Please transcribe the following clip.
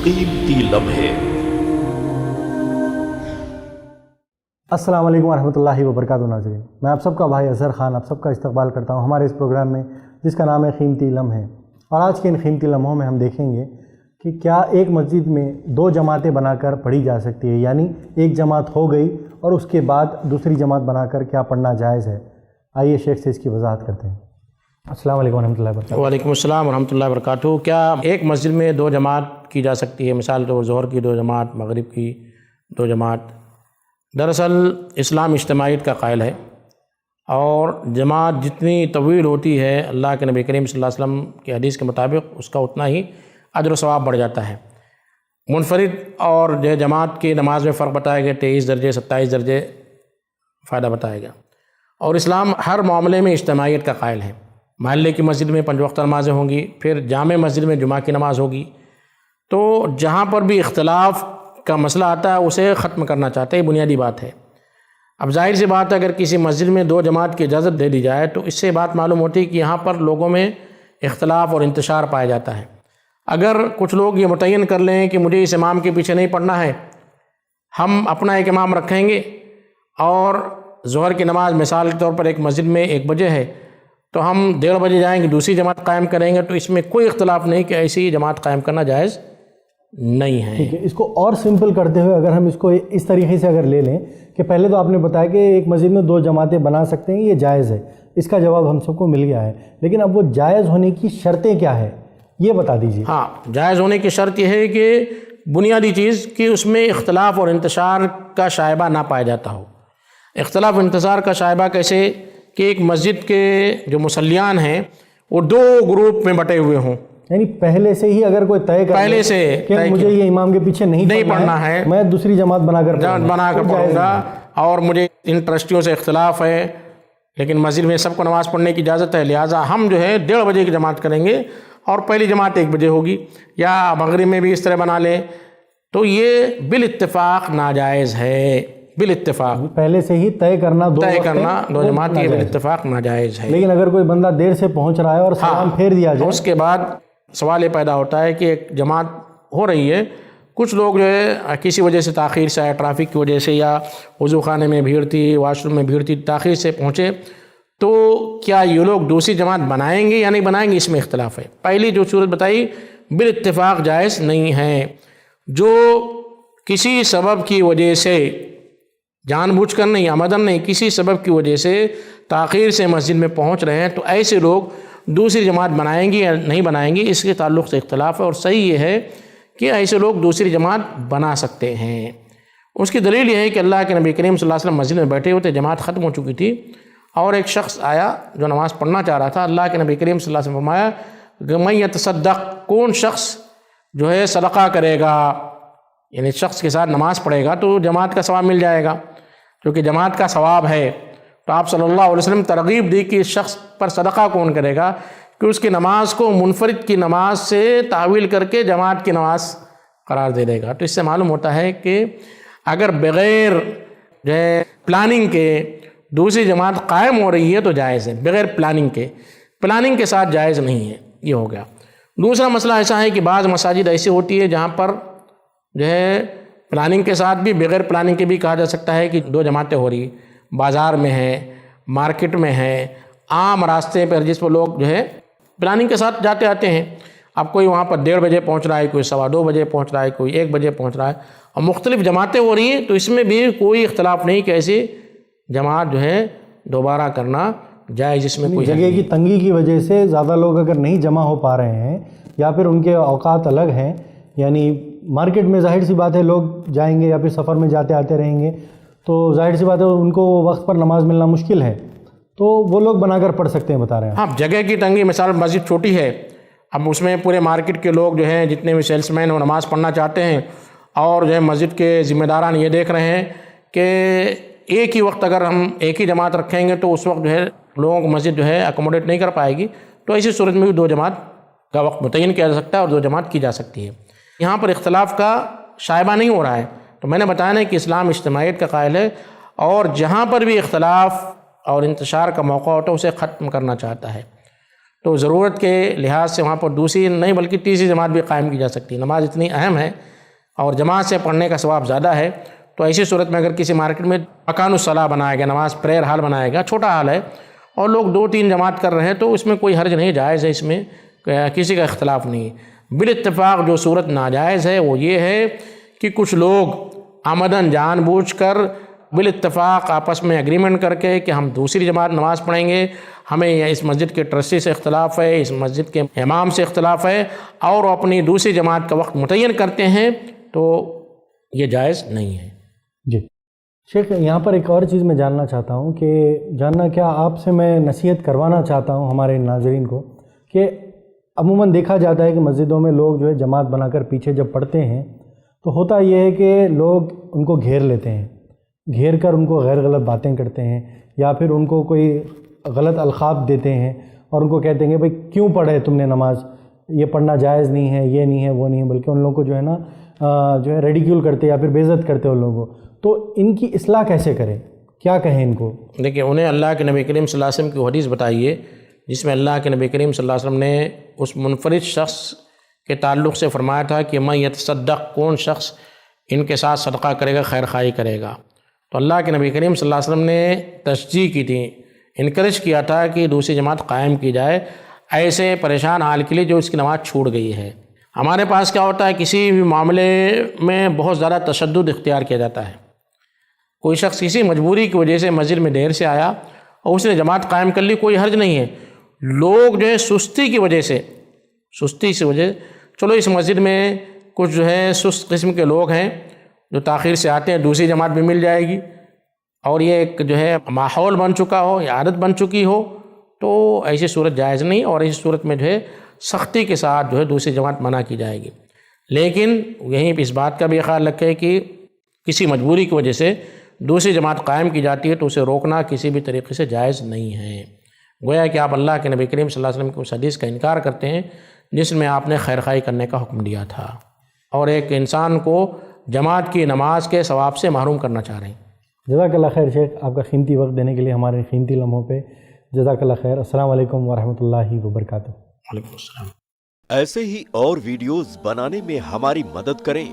قیمتی لمحے۔ السلام علیکم ورحمۃ اللہ وبرکاتہ ناظرین، میں آپ سب کا بھائی اظہر خان آپ سب کا استقبال کرتا ہوں ہمارے اس پروگرام میں جس کا نام ہے قیمتی لمحے۔ اور آج کے ان قیمتی لمحوں میں ہم دیکھیں گے کہ کیا ایک مسجد میں دو جماعتیں بنا کر پڑھی جا سکتی ہے، یعنی ایک جماعت ہو گئی اور اس کے بعد دوسری جماعت بنا کر کیا پڑھنا جائز ہے۔ آئیے شیخ سے اس کی وضاحت کرتے ہیں۔ السلام علیکم ورحمۃ اللہ وبرکاتہ۔ وعلیکم السلام ورحمۃ اللہ وبرکاتہ۔ کیا ایک مسجد میں دو جماعت کی جا سکتی ہے؟ مثال طور ظہر کی دو جماعت، مغرب کی دو جماعت۔ دراصل اسلام اجتماعیت کا قائل ہے، اور جماعت جتنی طویل ہوتی ہے اللہ کے نبی کریم صلی اللہ علیہ وسلم کی حدیث کے مطابق اس کا اتنا ہی اجر و ثواب بڑھ جاتا ہے۔ منفرد اور جماعت کی نماز میں فرق بتایا گیا، 23 درجے 27 درجے فائدہ بتایا گیا۔ اور اسلام ہر معاملے میں اجتماعیت کا قائل ہے۔ محلے کی مسجد میں 5 وقت نمازیں ہوں گی، پھر جامع مسجد میں جمعہ کی نماز ہوگی۔ تو جہاں پر بھی اختلاف کا مسئلہ آتا ہے اسے ختم کرنا چاہتے ہیں، بنیادی بات ہے۔ اب ظاہر سی بات ہے اگر کسی مسجد میں دو جماعت کی اجازت دے دی جائے تو اس سے بات معلوم ہوتی ہے کہ یہاں پر لوگوں میں اختلاف اور انتشار پایا جاتا ہے۔ اگر کچھ لوگ یہ متعین کر لیں کہ مجھے اس امام کے پیچھے نہیں پڑھنا ہے، ہم اپنا ایک امام رکھیں گے، اور ظہر کی نماز مثال کے طور پر ایک مسجد میں 1 بجے ہے تو ہم 1:30 بجے جائیں گے، دوسری جماعت قائم کریں گے، تو اس میں کوئی اختلاف نہیں کہ ایسی جماعت قائم کرنا جائز نہیں ہے۔ ٹھیک ہے، اس کو اور سمپل کرتے ہوئے اگر ہم اس کو اس طریقے سے اگر لے لیں کہ پہلے تو آپ نے بتایا کہ ایک مسجد میں 2 جماعتیں بنا سکتے ہیں، یہ جائز ہے، اس کا جواب ہم سب کو مل گیا ہے، لیکن اب وہ جائز ہونے کی شرطیں کیا ہے یہ بتا دیجیے۔ ہاں، جائز ہونے کی شرط یہ ہے کہ بنیادی چیز کہ اس میں اختلاف اور انتشار کا شائبہ نہ پایا جاتا ہو۔ اختلاف و انتشار کا شائبہ کیسے؟ کہ ایک مسجد کے جو مصلیان ہیں وہ 2 گروپ میں بٹے ہوئے ہوں، یعنی پہلے سے ہی اگر کوئی طے پہلے سے کہ مجھے یہ امام کے پیچھے نہیں پڑھنا ہے، میں دوسری جماعت بنا کر پڑھوں گا، اور مجھے ان ٹرسٹیوں سے اختلاف ہے لیکن مسجد میں سب کو نماز پڑھنے کی اجازت ہے، لہٰذا ہم 1:30 بجے کی جماعت کریں گے اور پہلی جماعت 1 بجے ہوگی، یا مغرب میں بھی اس طرح بنا لیں، تو یہ بالاتفاق ناجائز ہے۔ بالاتفاق پہلے سے ہی طے کرنا دو جماعت، یہ بالاتفاق ناجائز ہے۔ لیکن اگر کوئی بندہ دیر سے پہنچ رہا ہے اور سلام پھیر دیا جائے، اس کے بعد سوال یہ پیدا ہوتا ہے کہ ایک جماعت ہو رہی ہے، کچھ لوگ کسی وجہ سے تاخیر سے آئے، ٹرافک کی وجہ سے، یا وضو خانے میں بھیڑ تھی، واش روم میں بھیڑ تھی، تاخیر سے پہنچے، تو کیا یہ لوگ دوسری جماعت بنائیں گے یا نہیں بنائیں گے، اس میں اختلاف ہے۔ پہلی جو صورت بتائی بالاتفاق جائز نہیں ہے۔ جو کسی سبب کی وجہ سے، جان بوجھ کر نہیں، عمدن نہیں، کسی سبب کی وجہ سے تاخیر سے مسجد میں پہنچ رہے ہیں، تو ایسے لوگ دوسری جماعت بنائیں گے یا نہیں بنائیں گے، اس کے تعلق سے اختلاف ہے۔ اور صحیح یہ ہے کہ ایسے لوگ دوسری جماعت بنا سکتے ہیں۔ اس کی دلیل یہ ہے کہ اللہ کے نبی کریم صلی اللہ علیہ وسلم مسجد میں بیٹھے ہوئے تھے، جماعت ختم ہو چکی تھی، اور ایک شخص آیا جو نماز پڑھنا چاہ رہا تھا۔ اللہ کے نبی کریم صلی اللہ علیہ وسلم فرمایا کہ من یتصدق، کون شخص صدقہ کرے گا، یعنی شخص کے ساتھ نماز پڑھے گا تو جماعت کا ثواب مل جائے گا، کیونکہ جماعت کا ثواب ہے۔ تو آپ صلی اللہ علیہ وسلم ترغیب دی کہ اس شخص پر صدقہ کون کرے گا، کہ اس کی نماز کو منفرد کی نماز سے تعویل کر کے جماعت کی نماز قرار دے دے گا۔ تو اس سے معلوم ہوتا ہے کہ اگر بغیر پلاننگ کے دوسری جماعت قائم ہو رہی ہے تو جائز ہے، بغیر پلاننگ کے ساتھ جائز نہیں ہے۔ یہ ہو گیا۔ دوسرا مسئلہ ایسا ہے کہ بعض مساجد ایسی ہوتی ہے جہاں پر پلاننگ کے ساتھ بھی، بغیر پلاننگ کے بھی کہا جا سکتا ہے کہ 2 جماعتیں ہو رہی، بازار میں ہے، مارکیٹ میں ہے، عام راستے پر جس پر لوگ پلاننگ کے ساتھ جاتے آتے ہیں۔ اب کوئی وہاں پر 1:30 بجے پہنچ رہا ہے، کوئی 2:15 بجے پہنچ رہا ہے، کوئی 1 بجے پہنچ رہا ہے، اور مختلف جماعتیں ہو رہی ہیں، تو اس میں بھی کوئی اختلاف نہیں کہ ایسی جماعت دوبارہ کرنا جائز، اس میں کوئی جگہ کی تنگی کی وجہ سے زیادہ لوگ اگر نہیں جمع ہو پا رہے ہیں، یا پھر ان کے اوقات الگ ہیں، یعنی مارکیٹ میں ظاہر سی بات ہے لوگ جائیں گے یا پھر سفر میں جاتے آتے رہیں گے، تو ظاہر سی بات ہے ان کو وقت پر نماز ملنا مشکل ہے، تو وہ لوگ بنا کر پڑھ سکتے ہیں، بتا رہے ہیں۔ ہاں، جگہ کی تنگی، مثال مسجد چھوٹی ہے، اب اس میں پورے مارکیٹ کے لوگ جتنے بھی سیلس مین وہ نماز پڑھنا چاہتے ہیں، اور مسجد کے ذمہ داران یہ دیکھ رہے ہیں کہ ایک ہی وقت اگر ہم ایک ہی جماعت رکھیں گے تو اس وقت لوگوں کو مسجد اکوموڈیٹ نہیں کر پائے گی، تو ایسی صورت میں بھی 2 جماعت کا وقت متعین کیا جا سکتا ہے اور 2 جماعت کی جا سکتی ہے۔ یہاں پر اختلاف کا شائبہ نہیں ہو رہا ہے، تو میں نے بتایا نا کہ اسلام اجتماعیت کا قائل ہے، اور جہاں پر بھی اختلاف اور انتشار کا موقع ہوتا ہے اسے ختم کرنا چاہتا ہے۔ تو ضرورت کے لحاظ سے وہاں پر دوسری نہیں بلکہ تیسری جماعت بھی قائم کی جا سکتی ہے. نماز اتنی اہم ہے اور جماعت سے پڑھنے کا ثواب زیادہ ہے. تو ایسی صورت میں اگر کسی مارکیٹ میں مکان الصلاح بنایا گیا، نماز پریئر ہال بنایا گیا، چھوٹا ہال ہے اور لوگ 2-3 جماعت کر رہے ہیں تو اس میں کوئی حرج نہیں، جائز ہے، اس میں کسی کا اختلاف نہیں. بالاتفاق جو صورت ناجائز ہے وہ یہ ہے کہ کچھ لوگ آمدن جان بوجھ کر بالاتفاق آپس میں اگریمنٹ کر کے کہ ہم دوسری جماعت نماز پڑھیں گے، ہمیں اس مسجد کے ٹرسٹی سے اختلاف ہے، اس مسجد کے امام سے اختلاف ہے، اور وہ اپنی دوسری جماعت کا وقت متعین کرتے ہیں، تو یہ جائز نہیں ہے. جی شیخ، یہاں پر ایک اور چیز میں جاننا چاہتا ہوں کہ کیا آپ سے میں نصیحت کروانا چاہتا ہوں ہمارے ناظرین کو کہ عموماً دیکھا جاتا ہے کہ مسجدوں میں لوگ جو ہے جماعت بنا کر پیچھے جب پڑھتے ہیں تو ہوتا یہ ہے کہ لوگ ان کو گھیر لیتے ہیں، گھیر کر ان کو غیر غلط باتیں کرتے ہیں یا پھر ان کو کوئی غلط القاب دیتے ہیں اور ان کو کہتے ہیں کہ بھئی کیوں پڑھے تم نے نماز، یہ پڑھنا جائز نہیں ہے، یہ نہیں ہے، وہ نہیں ہے، بلکہ ان لوگوں کو جو ہے نا ریڈیکیول کرتے یا پھر بے عزت کرتے ان لوگوں کو. تو ان کی اصلاح کیسے کریں، کیا کہیں ان کو؟ دیکھیں، انہیں اللہ کے نبی کریم صلی اللہ علیہ وسلم کی حدیث بتائیے جس میں اللہ کے نبی کریم صلی اللہ علیہ وسلم نے اس منفرد شخص کے تعلق سے فرمایا تھا کہ من یتصدق، کون شخص ان کے ساتھ صدقہ کرے گا، خیر خواہی کرے گا. تو اللہ کے نبی کریم صلی اللہ علیہ وسلم نے تشجیع کی تھی، انکریج کیا تھا کہ دوسری جماعت قائم کی جائے ایسے پریشان حال کے لیے جو اس کی نماز چھوٹ گئی ہے. ہمارے پاس کیا ہوتا ہے، کسی بھی معاملے میں بہت زیادہ تشدد اختیار کیا جاتا ہے. کوئی شخص کسی مجبوری کی وجہ سے مسجد میں دیر سے آیا اور اس نے جماعت قائم کر لی، کوئی حرج نہیں ہے. لوگ جو ہے سستی کی وجہ سے چلو اس مسجد میں کچھ جو ہے سست قسم کے لوگ ہیں جو تاخیر سے آتے ہیں، دوسری جماعت بھی مل جائے گی، اور یہ ایک جو ہے ماحول بن چکا ہو یا عادت بن چکی ہو، تو ایسی صورت جائز نہیں، اور ایسی صورت میں جو ہے سختی کے ساتھ جو ہے دوسری جماعت منع کی جائے گی. لیکن یہیں اس بات کا بھی خیال رکھے کہ کسی مجبوری کی وجہ سے دوسری جماعت قائم کی جاتی ہے تو اسے روکنا کسی بھی طریقے سے جائز نہیں ہے. گویا کہ آپ اللہ کے نبی کریم صلی اللہ علیہ وسلم کی اس حدیث کا انکار کرتے ہیں جس میں آپ نے خیر خواہی کرنے کا حکم دیا تھا، اور ایک انسان کو جماعت کی نماز کے ثواب سے محروم کرنا چاہ رہے ہیں. جزاک اللہ خیر شیخ، آپ کا قیمتی وقت دینے کے لیے ہمارے قیمتی لمحوں پہ جزاک اللہ خیر. السلام علیکم ورحمۃ اللہ وبرکاتہ. وعلیکم السلام. ایسے ہی اور ویڈیوز بنانے میں ہماری مدد کریں.